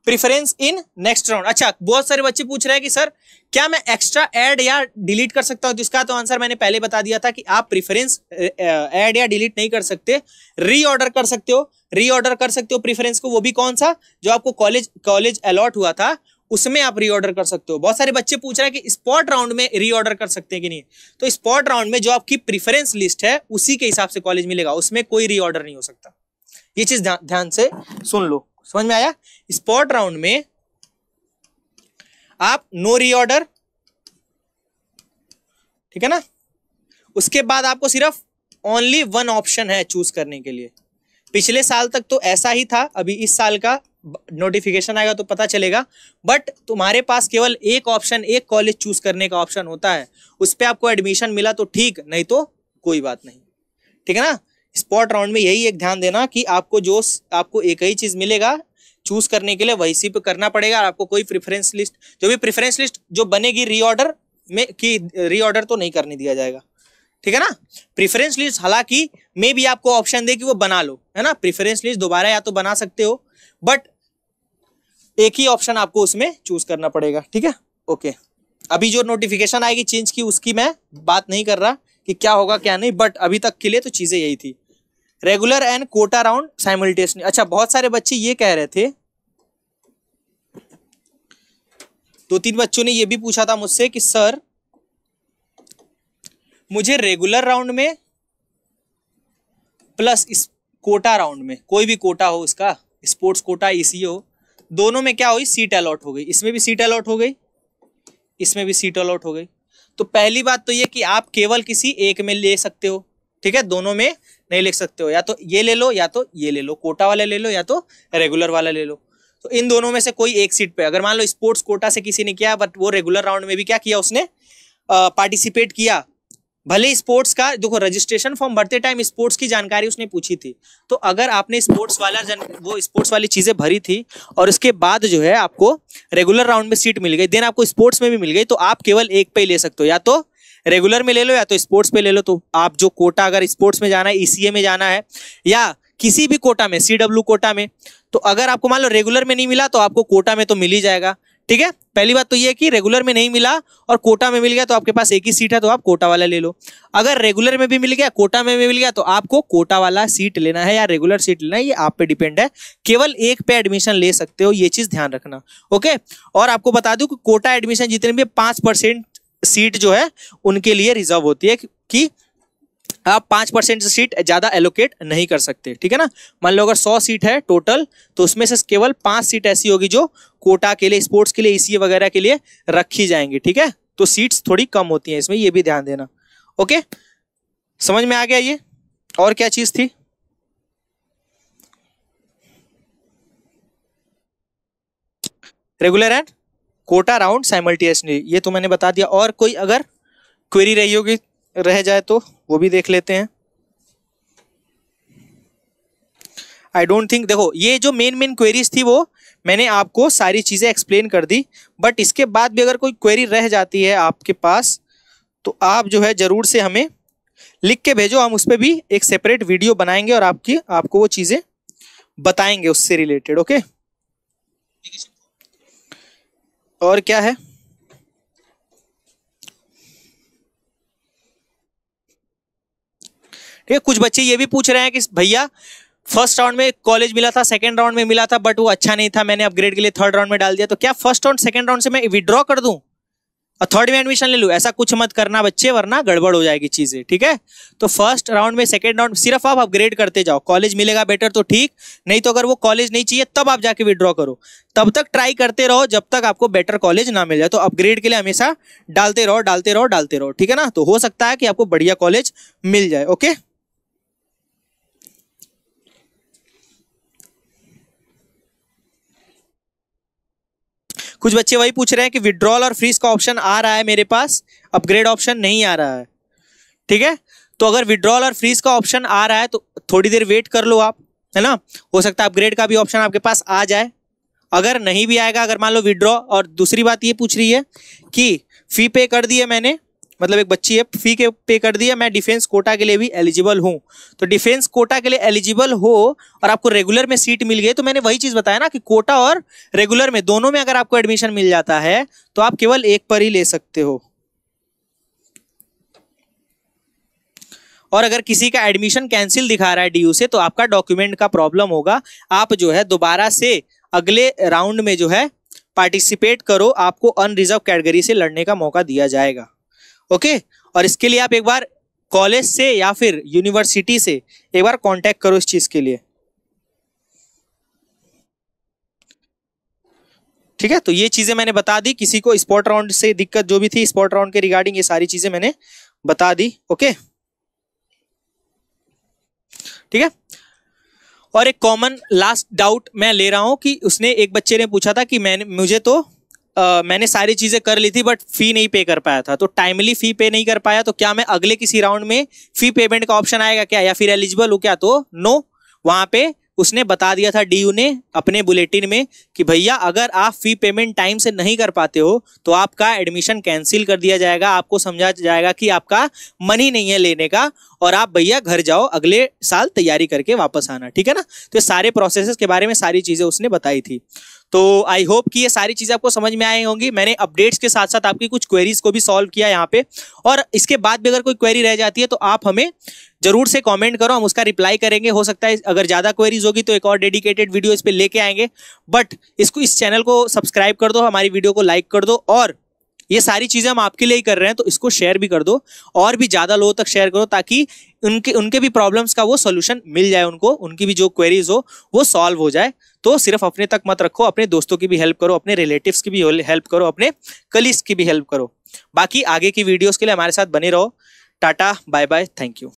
Preference in next round, अच्छा बहुत सारे बच्चे पूछ रहे हैं कि सर क्या मैं एक्स्ट्रा ऐड या डिलीट कर सकता हूं, तो इसका तो आंसर मैंने पहले बता दिया था कि आप प्रेफरेंस ऐड या डिलीट नहीं कर सकते, रीऑर्डर कर सकते हो, रीऑर्डर कर सकते हो प्रेफरेंस को, वो भी कौन सा, जो आपको कॉलेज अलॉट हुआ था उसमें आप रीऑर्डर कर सकते हो। बहुत सारे बच्चे पूछ रहे हैं कि स्पॉट राउंड में रीऑर्डर कर सकते हैं कि नहीं, तो स्पॉट राउंड में जो आपकी प्रेफरेंस लिस्ट है उसी के हिसाब से कॉलेज मिलेगा, उसमें कोई रीऑर्डर नहीं हो सकता, ये चीज ध्यान से सुन लो, समझ में आया। स्पॉट राउंड में आप नो रीऑर्डर, ठीक है ना, उसके बाद आपको सिर्फ ओनली 1 ऑप्शन है चूज करने के लिए। पिछले साल तक तो ऐसा ही था, अभी इस साल का नोटिफिकेशन आएगा तो पता चलेगा, बट तुम्हारे पास केवल एक ऑप्शन, एक कॉलेज चूज करने का ऑप्शन होता है, उस पर आपको एडमिशन मिला तो ठीक, नहीं तो कोई बात नहीं, ठीक है ना। स्पॉट राउंड में यही एक ध्यान देना कि आपको एक ही चीज मिलेगा चूज करने के लिए, वही पे करना पड़ेगा। आपको कोई प्रेफरेंस लिस्ट, जो भी प्रेफरेंस लिस्ट जो बनेगी रीऑर्डर में की, रीऑर्डर तो नहीं करने दिया जाएगा, ठीक है ना। प्रेफरेंस लिस्ट हालांकि में भी आपको ऑप्शन दे कि वो बना लो, है ना, प्रेफरेंस लिस्ट दोबारा या तो बना सकते हो, बट एक ही ऑप्शन आपको उसमें चूज करना पड़ेगा, ठीक है, ओके। अभी जो नोटिफिकेशन आएगी चेंज की उसकी मैं बात नहीं कर रहा कि क्या होगा क्या नहीं, बट अभी तक के लिए तो चीजें यही थी, regular and Kota round simultaneously. अच्छा, बहुत सारे बच्चे ये कह रहे थे, 2-3 बच्चों ने ये भी पूछा था मुझसे कि सर मुझे रेगुलर राउंड में प्लस इस कोटा राउंड में, कोई भी कोटा हो इसका, स्पोर्ट्स कोटा ईसी हो, दोनों में क्या हुई, सीट अलॉट हो गई। इसमें भी सीट अलॉट हो गई, इसमें भी सीट अलॉट हो गई। तो पहली बात तो ये कि आप केवल किसी एक में ले सकते हो, ठीक है, दोनों में नहीं ले सकते हो। या तो ये ले लो या तो ये ले लो, कोटा वाला ले लो या तो रेगुलर वाला ले लो। तो इन दोनों में से कोई एक सीट पे, अगर मान लो स्पोर्ट्स कोटा से किसी ने किया बट वो रेगुलर राउंड में भी क्या किया, उसने पार्टिसिपेट किया, भले स्पोर्ट्स का, देखो रजिस्ट्रेशन फॉर्म भरते टाइम स्पोर्ट्स की जानकारी उसने पूछी थी, तो अगर आपने स्पोर्ट्स वाला वो स्पोर्ट्स वाली चीजें भरी थी और उसके बाद जो है आपको रेगुलर राउंड में सीट मिल गई, देन आपको स्पोर्ट्स में भी मिल गई, तो आप केवल एक पे ही ले सकते हो, या तो रेगुलर में ले लो या तो स्पोर्ट्स पे ले लो। तो आप जो कोटा, अगर स्पोर्ट्स में जाना है, ईसीए में जाना है या किसी भी कोटा में, सीडब्ल्यू कोटा में, तो अगर आपको मान लो रेगुलर में नहीं मिला तो आपको कोटा में तो मिल ही जाएगा, ठीक है। पहली बात तो ये है कि रेगुलर में नहीं मिला और कोटा में मिल गया तो आपके पास एक ही सीट है, तो आप कोटा वाला ले लो। अगर रेगुलर में भी मिल गया, कोटा में भी मिल गया, तो आपको कोटा वाला सीट लेना है या रेगुलर सीट लेना है, ये आप पे डिपेंड है। केवल एक पे एडमिशन ले सकते हो, ये चीज ध्यान रखना, ओके। और आपको बता दूं कि कोटा एडमिशन जितने भी 5% सीट जो है उनके लिए रिजर्व होती है, कि आप 5% सीट ज्यादा एलोकेट नहीं कर सकते, ठीक है ना। मान लो अगर 100 सीट है टोटल, तो उसमें से केवल 5 सीट ऐसी होगी जो कोटा के लिए, स्पोर्ट्स के लिए, ईसीए वगैरह के लिए रखी जाएंगी, ठीक है। तो सीट्स थोड़ी कम होती हैं इसमें, ये भी ध्यान देना, ओके। समझ में आ गया ये? और क्या चीज थी? Regular and Kota round simultaneously, ये तो मैंने बता दिया। और कोई अगर क्वेरी रही होगी, रह जाए तो वो भी देख लेते हैं। आई डोंट थिंक, देखो ये जो मेन क्वेरीज थी वो मैंने आपको सारी चीजें एक्सप्लेन कर दी, बट इसके बाद भी अगर कोई क्वेरी रह जाती है आपके पास तो आप जो है जरूर से हमें लिख के भेजो, हम उस पर भी एक सेपरेट वीडियो बनाएंगे और आपको वो चीजें बताएंगे उससे रिलेटेड, ओके। और क्या है? ठीक है, कुछ बच्चे ये भी पूछ रहे हैं कि भैया फर्स्ट राउंड में कॉलेज मिला था, सेकंड राउंड में मिला था, बट वो अच्छा नहीं था, मैंने अपग्रेड के लिए थर्ड राउंड में डाल दिया, तो क्या फर्स्ट राउंड सेकंड राउंड से मैं विड्रॉ कर दूं और थर्ड में एडमिशन ले लूं? ऐसा कुछ मत करना बच्चे, वरना गड़बड़ हो जाएगी चीजें, ठीक है। तो फर्स्ट राउंड में, सेकंड राउंड सिर्फ आप अपग्रेड करते जाओ, कॉलेज मिलेगा बेटर तो ठीक, नहीं तो अगर वो कॉलेज नहीं चाहिए तब आप जाके विड्रॉ करो। तब तक ट्राई करते रहो जब तक आपको बेटर कॉलेज ना मिल जाए। तो अपग्रेड के लिए हमेशा डालते रहो, डालते रहो, डालते रहो, ठीक है ना। तो हो सकता है कि आपको बढ़िया कॉलेज मिल जाए, ओके। कुछ बच्चे वही पूछ रहे हैं कि विड्रॉल और फ्रीज का ऑप्शन आ रहा है मेरे पास, अपग्रेड ऑप्शन नहीं आ रहा है, ठीक है। तो अगर विड्रॉल और फ्रीज का ऑप्शन आ रहा है तो थोड़ी देर वेट कर लो आप, है ना, हो सकता है अपग्रेड का भी ऑप्शन आपके पास आ जाए। अगर नहीं भी आएगा, अगर मान लो विड्रॉ, और दूसरी बात ये पूछ रही है कि फी पे कर दी है मैंने, मतलब एक बच्ची है, फी के पे कर दिया, मैं डिफेंस कोटा के लिए भी एलिजिबल हूं, तो डिफेंस कोटा के लिए एलिजिबल हो और आपको रेगुलर में सीट मिल गई, तो मैंने वही चीज बताया ना कि कोटा और रेगुलर में दोनों में अगर आपको एडमिशन मिल जाता है तो आप केवल एक पर ही ले सकते हो। और अगर किसी का एडमिशन कैंसिल दिखा रहा है डीयू से, तो आपका डॉक्यूमेंट का प्रॉब्लम होगा, आप जो है दोबारा से अगले राउंड में जो है पार्टिसिपेट करो, आपको अनरिजर्व कैटेगरी से लड़ने का मौका दिया जाएगा, ओके। और इसके लिए आप एक बार कॉलेज से या फिर यूनिवर्सिटी से एक बार कांटेक्ट करो इस चीज के लिए, ठीक है। तो ये चीजें मैंने बता दी, किसी को स्पॉट राउंड से दिक्कत जो भी थी स्पॉट राउंड के रिगार्डिंग, ये सारी चीजें मैंने बता दी, ओके, ठीक है। और एक कॉमन लास्ट डाउट मैं ले रहा हूं कि उसने, एक बच्चे ने पूछा था कि मैंने सारी चीजें कर ली थी बट फी नहीं पे कर पाया था, तो टाइमली फी पे नहीं कर पाया, तो क्या मैं अगले किसी राउंड में फी पेमेंट का ऑप्शन आएगा क्या, या फिर एलिजिबल हो क्या? तो नो, वहां पे उसने बता दिया था डीयू ने अपने बुलेटिन में कि भैया अगर आप फी पेमेंट टाइम से नहीं कर पाते हो तो आपका एडमिशन कैंसिल कर दिया जाएगा, आपको समझा जाएगा कि आपका मनी नहीं है लेने का, और आप भैया घर जाओ, अगले साल तैयारी करके वापस आना, ठीक है ना। तो ये सारे प्रोसेसेस के बारे में सारी चीजें उसने बताई थी। तो आई होप कि ये सारी चीजें आपको समझ में आई होंगी। मैंने अपडेट्स के साथ साथ आपकी कुछ क्वेरीज को भी सॉल्व किया यहाँ पे, और इसके बाद भी अगर कोई क्वेरी रह जाती है तो आप हमें जरूर से कमेंट करो, हम उसका रिप्लाई करेंगे। हो सकता है अगर ज्यादा क्वेरीज होगी तो एक और डेडिकेटेड वीडियो इस पे लेके आएंगे। बट इस चैनल को सब्सक्राइब कर दो, हमारी वीडियो को लाइक कर दो, और ये सारी चीजें हम आपके लिए ही कर रहे हैं तो इसको शेयर भी कर दो, और भी ज्यादा लोगों तक शेयर करो, ताकि उनके भी प्रॉब्लम्स का वो सोल्यूशन मिल जाए, उनको उनकी भी जो क्वेरीज हो वो सॉल्व हो जाए। तो सिर्फ अपने तक मत रखो, अपने दोस्तों की भी हेल्प करो, अपने रिलेटिव्स की भी हेल्प करो, अपने कलीग्स की भी हेल्प करो। बाकी आगे की वीडियोस के लिए हमारे साथ बने रहो। Tata, bye bye, thank you.